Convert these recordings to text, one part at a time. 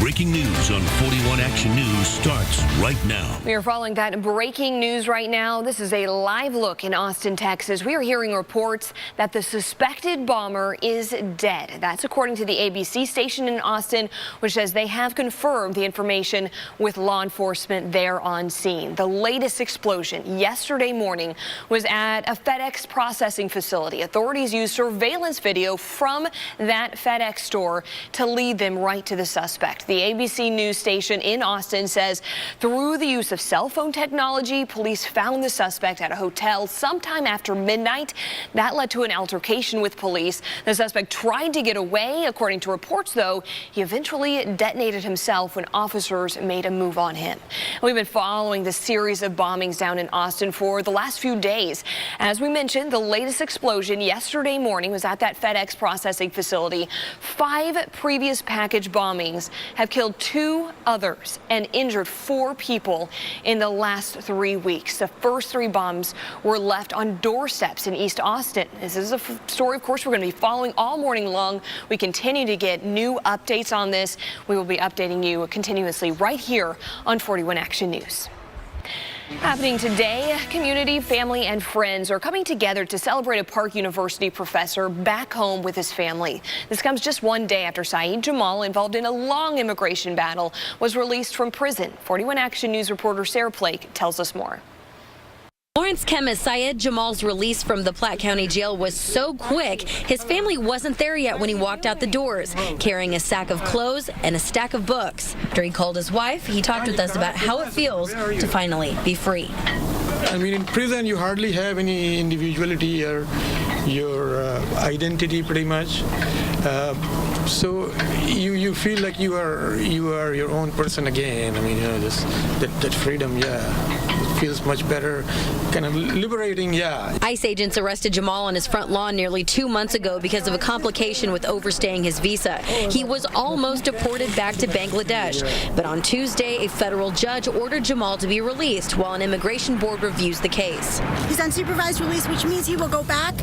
Breaking news on 41 Action News starts right now. We are following that breaking news right now. This is a live look in Austin, Texas. We are hearing reports that the suspected bomber is dead. That's according to the ABC station in Austin, which says they have confirmed the information with law enforcement there on scene. The latest explosion yesterday morning was at a FedEx processing facility. Authorities used surveillance video from that FedEx store to lead them right to the suspect. The ABC News station in Austin says through the use of cell phone technology, police found the suspect at a hotel sometime after midnight. That led to an altercation with police. The suspect tried to get away. According to reports, though, he eventually detonated himself when officers made a move on him. We've been following the series of bombings down in Austin for the last few days. As we mentioned, the latest explosion yesterday morning was at that FedEx processing facility. 5 previous package bombings have killed 2 others and injured 4 people in the last 3 weeks. The first 3 bombs were left on doorsteps in East Austin. This is a story, of course, we're going to be following all morning long. We continue to get new updates on this. We will be updating you continuously right here on 41 Action News. Happening today, community, family, and friends are coming together to celebrate a Park University professor back home with his family. This comes just one day after Saeed Jamal, involved in a long immigration battle, was released from prison. 41 Action News reporter Sarah Plake tells us more. Lawrence chemist Saeed Jamal's release from the Platte County Jail was so quick, his family wasn't there yet when he walked out the doors, carrying a sack of clothes and a stack of books. After he called his wife, he talked with us about how it feels to finally be free. I mean, in prison, you hardly have any individuality or your identity, pretty much. So you feel like you are your own person again. I mean, that freedom, yeah. It feels much better, kind of liberating, yeah. ICE agents arrested Jamal on his front lawn nearly 2 months ago because of a complication with overstaying his visa. He was almost deported back to Bangladesh, but on Tuesday, a federal judge ordered Jamal to be released while an immigration board reviews the case. He's on supervised release, which means he will go back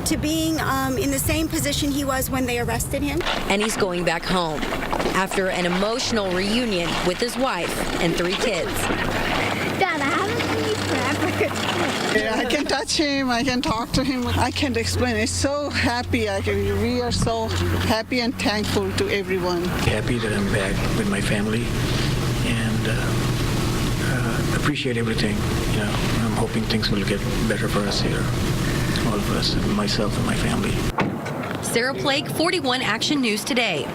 to being in the same position he was when they arrested him. And he's going back home after an emotional reunion with his wife and 3 kids. Dad, I haven't seen you forever. Yeah, I can touch him, I can talk to him. I can't explain. It's so happy. We are so happy and thankful to everyone. Happy that I'm back with my family and appreciate everything. You know, I'm hoping things will get better for us here, all of us, myself and my family. Sarah Plake, 41 Action News Today.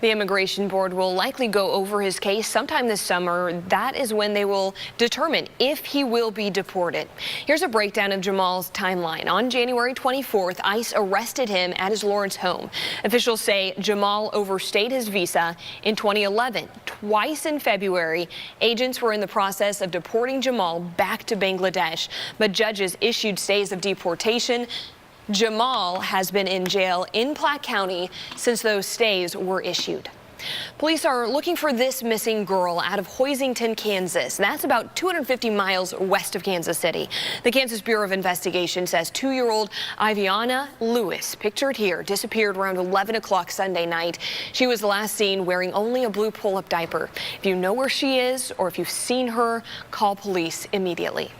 The Immigration Board will likely go over his case sometime this summer. That is when they will determine if he will be deported. Here's a breakdown of Jamal's timeline. On January 24th, ICE arrested him at his Lawrence home. Officials say Jamal overstayed his visa in 2011. Twice in February, agents were in the process of deporting Jamal back to Bangladesh, but judges issued stays of deportation. Jamal has been in jail in Platte County since those stays were issued. Police are looking for this missing girl out of Hoisington, Kansas. That's about 250 miles west of Kansas City. The Kansas Bureau of Investigation says 2-year-old Iviana Lewis, pictured here, disappeared around 11 o'clock Sunday night. She was last seen wearing only a blue pull-up diaper. If you know where she is or if you've seen her, call police immediately.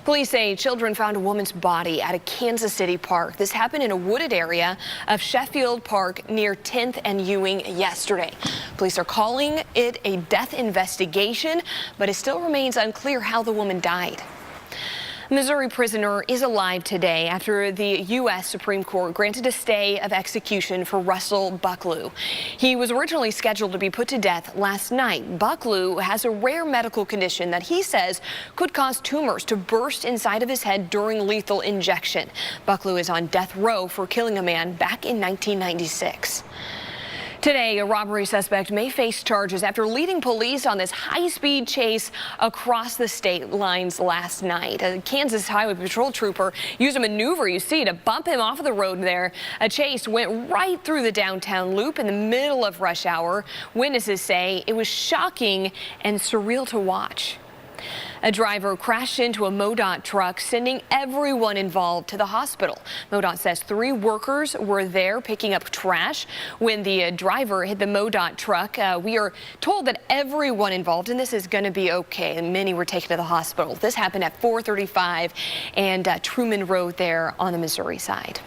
Police say children found a woman's body at a Kansas City park. This happened in a wooded area of Sheffield Park near 10th and Ewing yesterday. Police are calling it a death investigation, but it still remains unclear how the woman died. A Missouri prisoner is alive today after the U.S. Supreme Court granted a stay of execution for Russell Bucklew. He was originally scheduled to be put to death last night. Bucklew has a rare medical condition that he says could cause tumors to burst inside of his head during lethal injection. Bucklew is on death row for killing a man back in 1996. Today, a robbery suspect may face charges after leading police on this high-speed chase across the state lines last night. A Kansas Highway Patrol trooper used a maneuver, you see, to bump him off of the road there. A chase went right through the downtown loop in the middle of rush hour. Witnesses say it was shocking and surreal to watch. A driver crashed into a MoDOT truck, sending everyone involved to the hospital. MoDOT says 3 workers were there picking up trash when the driver hit the MoDOT truck. We are told that everyone involved in this is going to be okay, and many were taken to the hospital. This happened at 435 and Truman Road there on the Missouri side.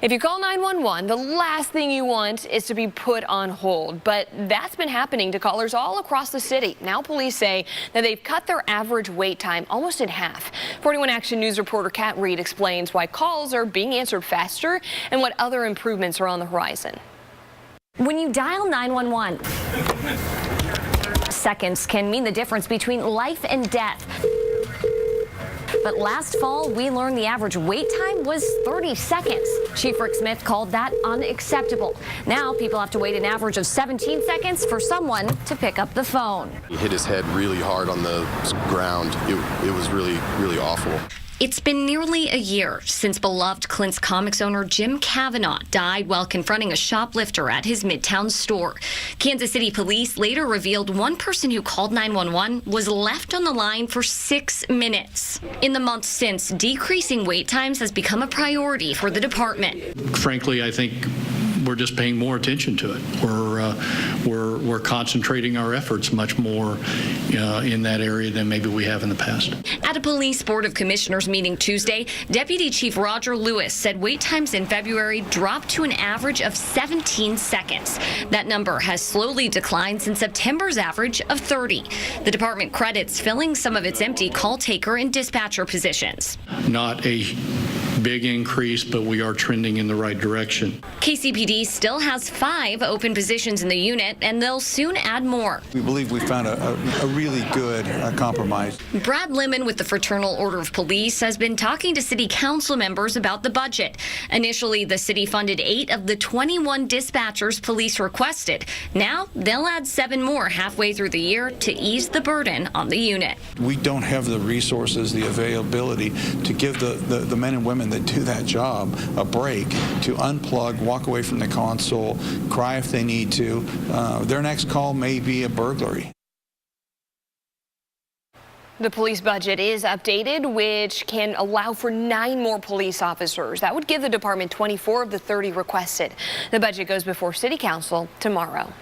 If you call 911, the last thing you want is to be put on hold, but that's been happening to callers all across the city. Now police say that they've cut their average wait time almost in half. 41 Action News reporter Kat Reed explains why calls are being answered faster and what other improvements are on the horizon. When you dial 911, seconds can mean the difference between life and death. But last fall, we learned the average wait time was 30 seconds. Chief Rick Smith called that unacceptable. Now people have to wait an average of 17 seconds for someone to pick up the phone. He hit his head really hard on the ground. It was really, really awful. It's been nearly a year since beloved Clint's Comics owner Jim Kavanaugh died while confronting a shoplifter at his Midtown store. Kansas City police later revealed one person who called 911 was left on the line for 6 minutes. In the months since, decreasing wait times has become a priority for the department. Frankly, I think we're just paying more attention to it. We're concentrating our efforts much more in that area than maybe we have in the past. At a police board of commissioners meeting Tuesday, Deputy Chief Roger Lewis said wait times in February dropped to an average of 17 seconds. That number has slowly declined since September's average of 30. The department credits filling some of its empty call taker and dispatcher positions. Not a big increase, but we are trending in the right direction. KCPD still has 5 open positions in the unit, and they'll soon add more. We believe we found a really good compromise. Brad Lemon with the Fraternal Order of Police has been talking to city council members about the budget. Initially, the city funded 8 of the 21 dispatchers police requested. Now, they'll add 7 more halfway through the year to ease the burden on the unit. We don't have the resources, the availability to give the men and women that do that job a break to unplug, walk away from the console, cry if they need to. Their next call may be a burglary. The police budget is updated, which can allow for 9 more police officers. That would give the department 24 of the 30 requested. The budget goes before City Council tomorrow.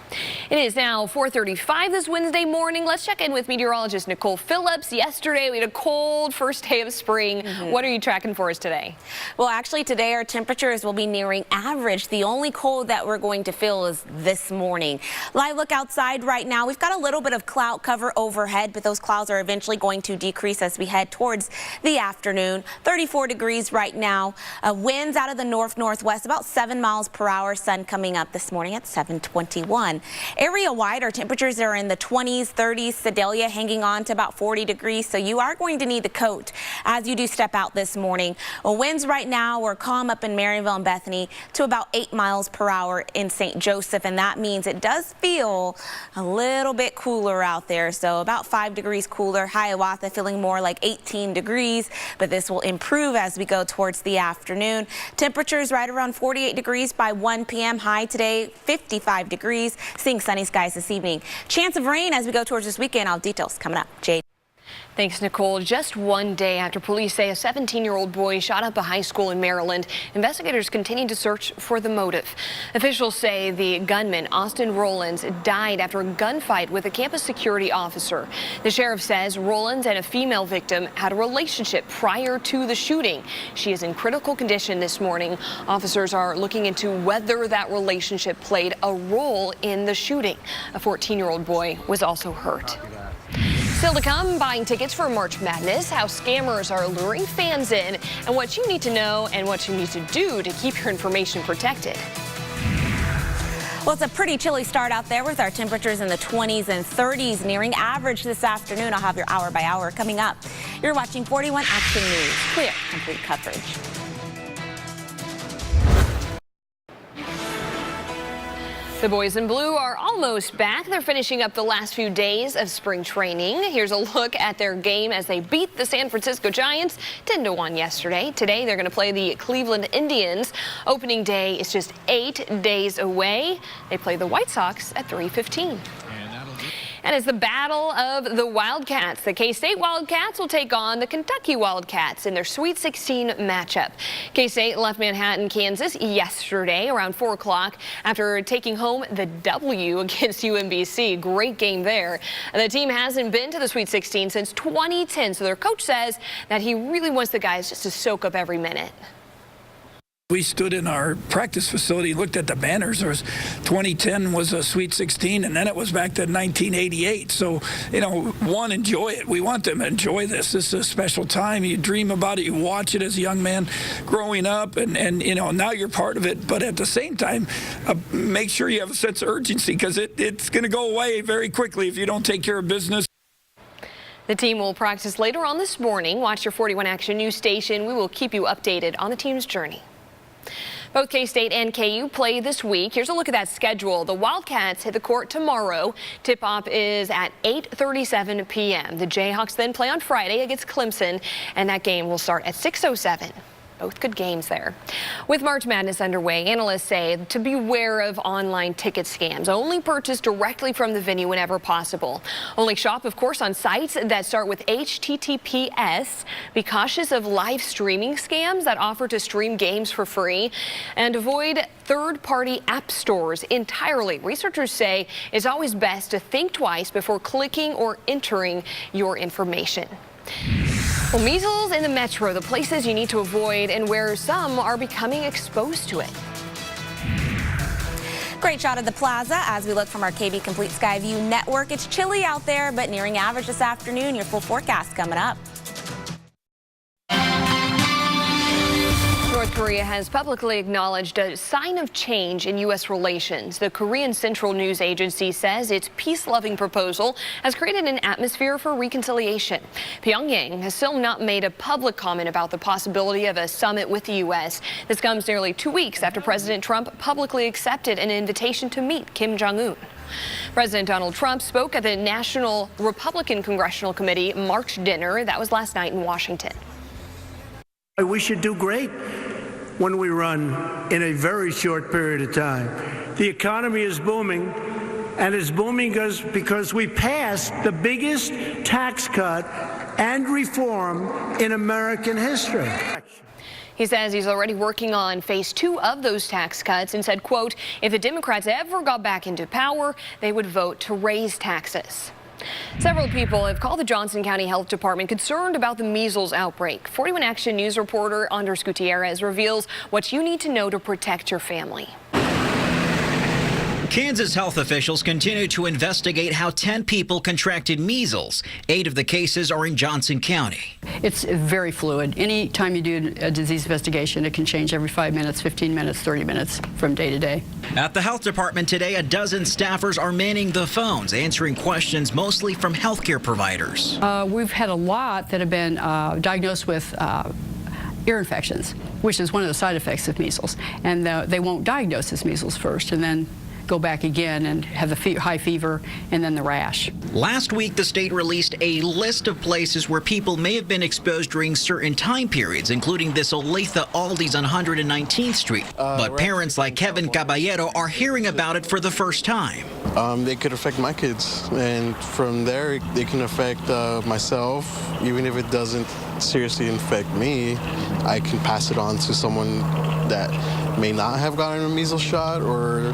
It is now 4:35 this Wednesday morning. Let's check in with meteorologist Nicole Phillips. Yesterday, we had a cold first day of spring. What are you tracking for us today? Well, actually, today our temperatures will be nearing average. The only cold that we're going to feel is this morning. Live look outside right now. We've got a little bit of cloud cover overhead, but those clouds are eventually going to decrease as we head towards the afternoon. 34 degrees right now. Winds out of the north-northwest, about 7 miles per hour. Sun coming up this morning at 7:21. Area-wide, our temperatures are in the 20s, 30s. Sedalia hanging on to about 40 degrees, so you are going to need the coat as you do step out this morning. Winds right now are calm up in Maryville and Bethany to about 8 miles per hour in St. Joseph, and that means it does feel a little bit cooler out there, so about 5 degrees cooler. Hiawatha feeling more like 18 degrees, but this will improve as we go towards the afternoon. Temperatures right around 48 degrees by 1 p.m. High today, 55 degrees. Seeing sunny skies this evening. Chance of rain as we go towards this weekend. All details coming up. Jade. Thanks, Nicole. Just one day after police say a 17-year-old boy shot up a high school in Maryland, investigators continue to search for the motive. Officials say the gunman, Austin Rollins, died after a gunfight with a campus security officer. The sheriff says Rollins and a female victim had a relationship prior to the shooting. She is in critical condition this morning. Officers are looking into whether that relationship played a role in the shooting. A 14-year-old boy was also hurt. Still to come, buying tickets for March Madness, how scammers are luring fans in, and what you need to know and what you need to do to keep your information protected. Well, it's a pretty chilly start out there with our temperatures in the 20s and 30s nearing average this afternoon. I'll have your hour by hour coming up. You're watching 41 Action News. Clear, complete coverage. The boys in blue are almost back. They're finishing up the last few days of spring training. Here's a look at their game as they beat the San Francisco Giants 10-1 yesterday. Today they're going to play the Cleveland Indians. Opening day is just 8 days away. They play the White Sox at 3:15. And it's the battle of the Wildcats. The K-State Wildcats will take on the Kentucky Wildcats in their Sweet 16 matchup. K-State left Manhattan, Kansas yesterday around 4 o'clock after taking home the W against UMBC. Great game there. The team hasn't been to the Sweet 16 since 2010, so their coach says that he really wants the guys just to soak up every minute. We stood in our practice facility, looked at the banners. There was 2010 was a Sweet 16, and then it was back to 1988. So, one, enjoy it. We want them to enjoy this. This is a special time. You dream about it. You watch it as a young man growing up, and now you're part of it. But at the same time, make sure you have a sense of urgency, because it's going to go away very quickly if you don't take care of business. The team will practice later on this morning. Watch your 41 Action News station. We will keep you updated on the team's journey. Both K-State and KU play this week. Here's a look at that schedule. The Wildcats hit the court tomorrow. Tip-off is at 8:37 p.m. The Jayhawks then play on Friday against Clemson, and that game will start at 6:07. Both good games there. With March Madness underway, analysts say to beware of online ticket scams. Only purchase directly from the venue whenever possible. Only shop, of course, on sites that start with HTTPS. Be cautious of live streaming scams that offer to stream games for free. And avoid third-party app stores entirely. Researchers say it's always best to think twice before clicking or entering your information. Well, measles in the metro, the places you need to avoid and where some are becoming exposed to it. Great shot of the plaza as we look from our KB Complete Skyview network. It's chilly out there, but nearing average this afternoon. Your full forecast coming up. North Korea has publicly acknowledged a sign of change in U.S. relations. The Korean Central News Agency says its peace-loving proposal has created an atmosphere for reconciliation. Pyongyang has still not made a public comment about the possibility of a summit with the U.S. This comes nearly 2 weeks after President Trump publicly accepted an invitation to meet Kim Jong-un. President Donald Trump spoke at the National Republican Congressional Committee March dinner. That was last night in Washington. We should do great when we run in a very short period of time. The economy is booming, and it's booming because we passed the biggest tax cut and reform in American history. He says he's already working on phase 2 of those tax cuts and said, quote, if the Democrats ever got back into power, they would vote to raise taxes. Several people have called the Johnson County Health Department concerned about the measles outbreak. 41 Action News reporter Andres Gutierrez reveals what you need to know to protect your family. Kansas health officials continue to investigate how 10 people contracted measles. 8 of the cases are in Johnson County. It's very fluid. Any time you do a disease investigation, it can change every 5 minutes, 15 minutes, 30 minutes from day to day. At the health department today, a dozen staffers are manning the phones, answering questions mostly from healthcare providers. We've had a lot that have been diagnosed with ear infections, which is one of the side effects of measles. And they won't diagnose as measles first, and then go back again and have the high fever and then the rash. Last week, the state released a list of places where people may have been exposed during certain time periods, including this Olathe Aldi's on 119th Street. But parents like Kevin Caballero are hearing about it for the first time. They could affect my kids, and from there, they can affect myself. Even if it doesn't seriously infect me, I can pass it on to someone that may not have gotten a measles shot, or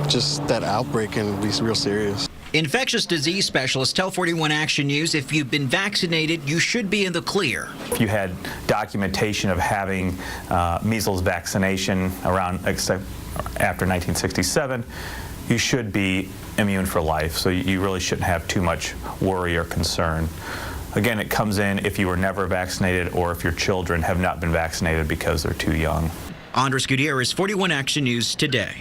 just that outbreak can be real serious. Infectious disease specialists tell 41 Action News if you've been vaccinated, you should be in the clear. If you had documentation of having measles vaccination after 1967, you should be immune for life, so you really shouldn't have too much worry or concern. Again, it comes in if you were never vaccinated or if your children have not been vaccinated because they're too young. Andres Gutierrez, 41 Action News Today.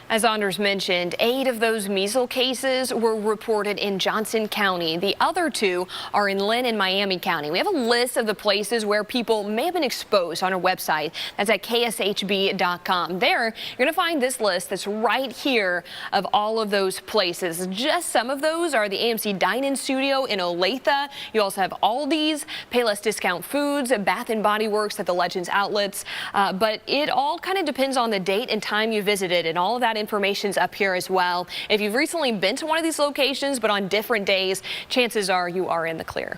As Anders mentioned, 8 of those measles cases were reported in Johnson County. The other 2 are in Lynn and Miami County. We have a list of the places where people may have been exposed on our website. That's at kshb.com. There, you're going to find this list that's right here of all of those places. Just some of those are the AMC Dine-In Studio in Olathe. You also have Aldi's, Payless Discount Foods, Bath & Body Works at the Legends Outlets. But it all kind of depends on the date and time you visited, and all of that that information's up here as well. If you've recently been to one of these locations, but on different days, chances are you are in the clear.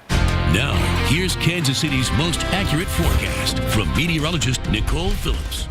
Now, here's Kansas City's most accurate forecast from meteorologist Nicole Phillips.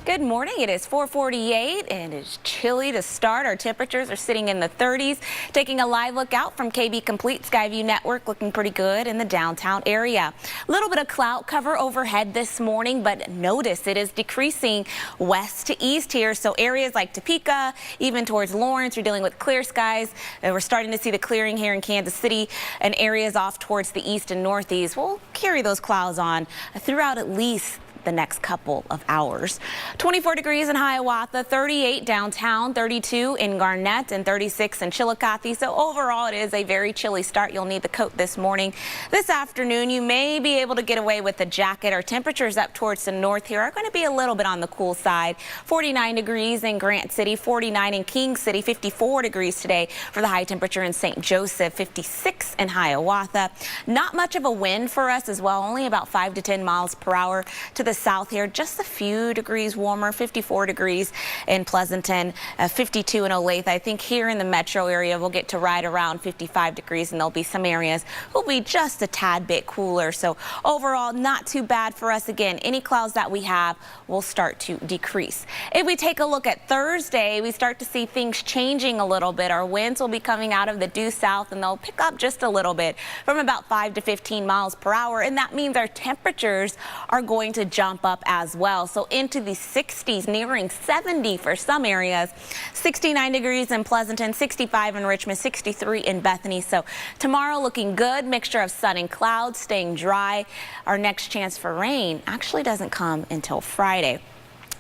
Good morning. It is 4:48 and it's chilly to start. Our temperatures are sitting in the 30s. Taking a live look out from KB Complete Skyview Network, looking pretty good in the downtown area. A little bit of cloud cover overhead this morning, but notice it is decreasing west to east here. So areas like Topeka, even towards Lawrence, you're dealing with clear skies. We're starting to see the clearing here in Kansas City, and areas off towards the east and northeast will carry those clouds on throughout at least the next couple of hours. 24 degrees in Hiawatha, 38 downtown, 32 in Garnett, and 36 in Chillicothe. So overall, it is a very chilly start. You'll need the coat this morning. This afternoon, you may be able to get away with a jacket. Our temperatures up towards the north here are going to be a little bit on the cool side. 49 degrees in Grant City, 49 in King City, 54 degrees today for the high temperature in St. Joseph, 56 in Hiawatha. Not much of a wind for us as well, only about 5 to 10 miles per hour to the south here, just a few degrees warmer, 54 degrees in Pleasanton, 52 in Olathe. I think here in the metro area we'll get to right around 55 degrees, and there'll be some areas will be just a tad bit cooler. So overall, not too bad for us. Again, any clouds that we have will start to decrease. If we take a look at Thursday, we start to see things changing a little bit. Our winds will be coming out of the due south, and they'll pick up just a little bit from about 5 to 15 miles per hour, and that means our temperatures are going to jump up as well. So into the 60s, nearing 70 for some areas. 69 degrees in Pleasanton, 65 in Richmond, 63 in Bethany. So tomorrow looking good, mixture of sun and clouds, staying dry. Our next chance for rain actually doesn't come until Friday.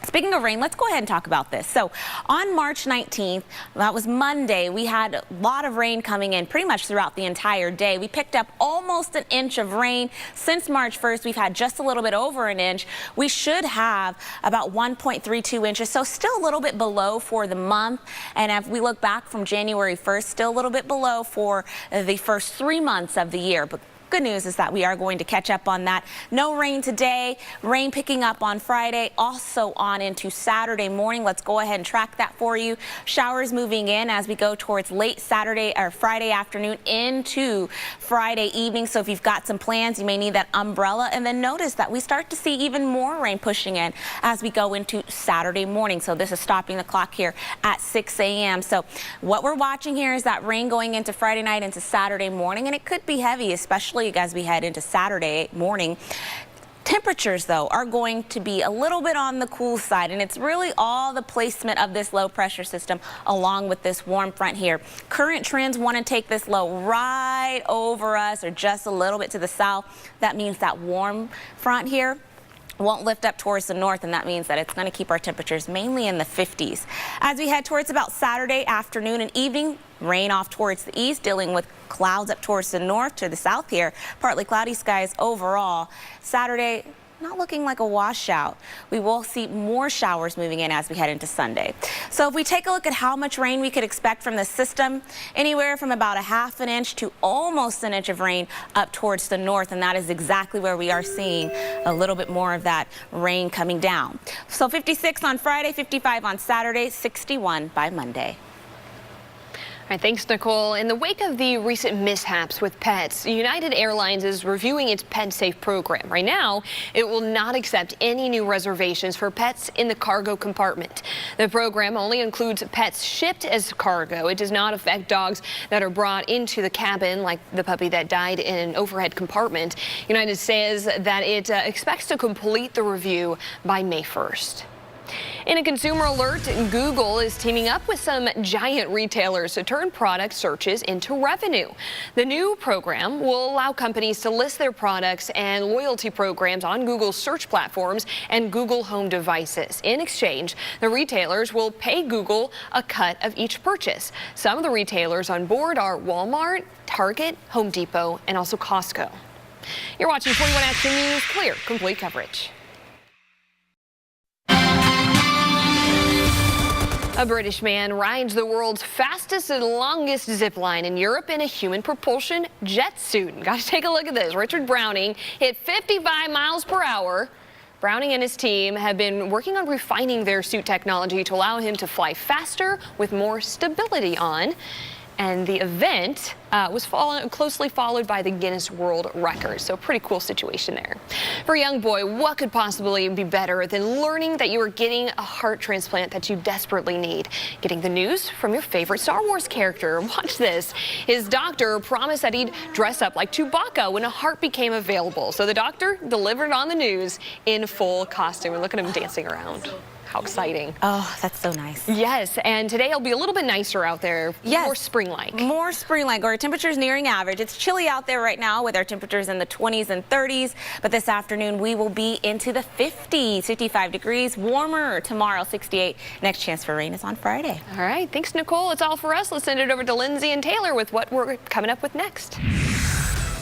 Speaking of rain, let's go ahead and talk about this. So on March 19th, that was Monday, we had a lot of rain coming in pretty much throughout the entire day. We picked up almost an inch of rain. Since March 1st, we've had just a little bit over an inch. We should have about 1.32 inches, so still a little bit below for the month. And if we look back from January 1st, still a little bit below for the first 3 months of the year. But good news is that we are going to catch up on that. No rain today, rain picking up on Friday, also on into Saturday morning. Let's go ahead and track that for you. Showers moving in as we go towards late Saturday or Friday afternoon into Friday evening. So if you've got some plans, you may need that umbrella. And then notice that we start to see even more rain pushing in as we go into Saturday morning. So this is stopping the clock here at 6 a.m. So what we're watching here is that rain going into Friday night into Saturday morning, and it could be heavy, especially as we head into Saturday morning. Temperatures, though, are going to be a little bit on the cool side, and it's really all the placement of this low pressure system along with this warm front here. Current trends want to take this low right over us or just a little bit to the south. That means that warm front here won't lift up towards the north, and that means that it's going to keep our temperatures mainly in the 50s. As we head towards about Saturday afternoon and evening, rain off towards the east, dealing with clouds up towards the north to the south here. Partly cloudy skies overall. Saturday, not looking like a washout. We will see more showers moving in as we head into Sunday. So if we take a look at how much rain we could expect from the system, anywhere from about 1/2 an inch to almost an inch of rain up towards the north, and that is exactly where we are seeing a little bit more of that rain coming down. So 56 on Friday, 55 on Saturday, 61 by Monday. All right, thanks, Nicole. In the wake of the recent mishaps with pets, United Airlines is reviewing its Pet Safe program. Right now, it will not accept any new reservations for pets in the cargo compartment. The program only includes pets shipped as cargo. It does not affect dogs that are brought into the cabin, like the puppy that died in an overhead compartment. United says that it expects to complete the review by May 1st. In a consumer alert, Google is teaming up with some giant retailers to turn product searches into revenue. The new program will allow companies to list their products and loyalty programs on Google's search platforms and Google Home devices. In exchange, the retailers will pay Google a cut of each purchase. Some of the retailers on board are Walmart, Target, Home Depot, and also Costco. You're watching 41 Action News, clear, complete coverage. A British man rides the world's fastest and longest zip line in Europe in a human propulsion jet suit. Got to take a look at this. Richard Browning hit 55 miles per hour, Browning and his team have been working on refining their suit technology to allow him to fly faster with more stability on. And the event was closely followed by the Guinness World Record. So pretty cool situation there. For a young boy, what could possibly be better than learning that you are getting a heart transplant that you desperately need? Getting the news from your favorite Star Wars character. Watch this. His doctor promised that he'd dress up like Chewbacca when a heart became available. So the doctor delivered on the news in full costume. And look at him dancing around. How exciting. Oh, that's so nice. Yes, and today it'll be a little bit nicer out there. Yes. More spring-like. More spring-like. Our temperatures nearing average. It's chilly out there right now with our temperatures in the 20s and 30s, but this afternoon we will be into the 50s, 55 degrees warmer tomorrow, 68. Next chance for rain is on Friday. All right, thanks, Nicole. It's all for us. Let's send it over to Lindsay and Taylor with what we're coming up with next.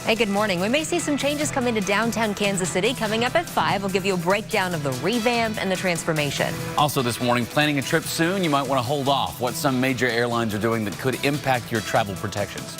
Hey, good morning. We may see some changes come into downtown Kansas City. Coming up at 5, we'll give you a breakdown of the revamp and the transformation. Also this morning, planning a trip soon, you might want to hold off. What some major airlines are doing that could impact your travel protections.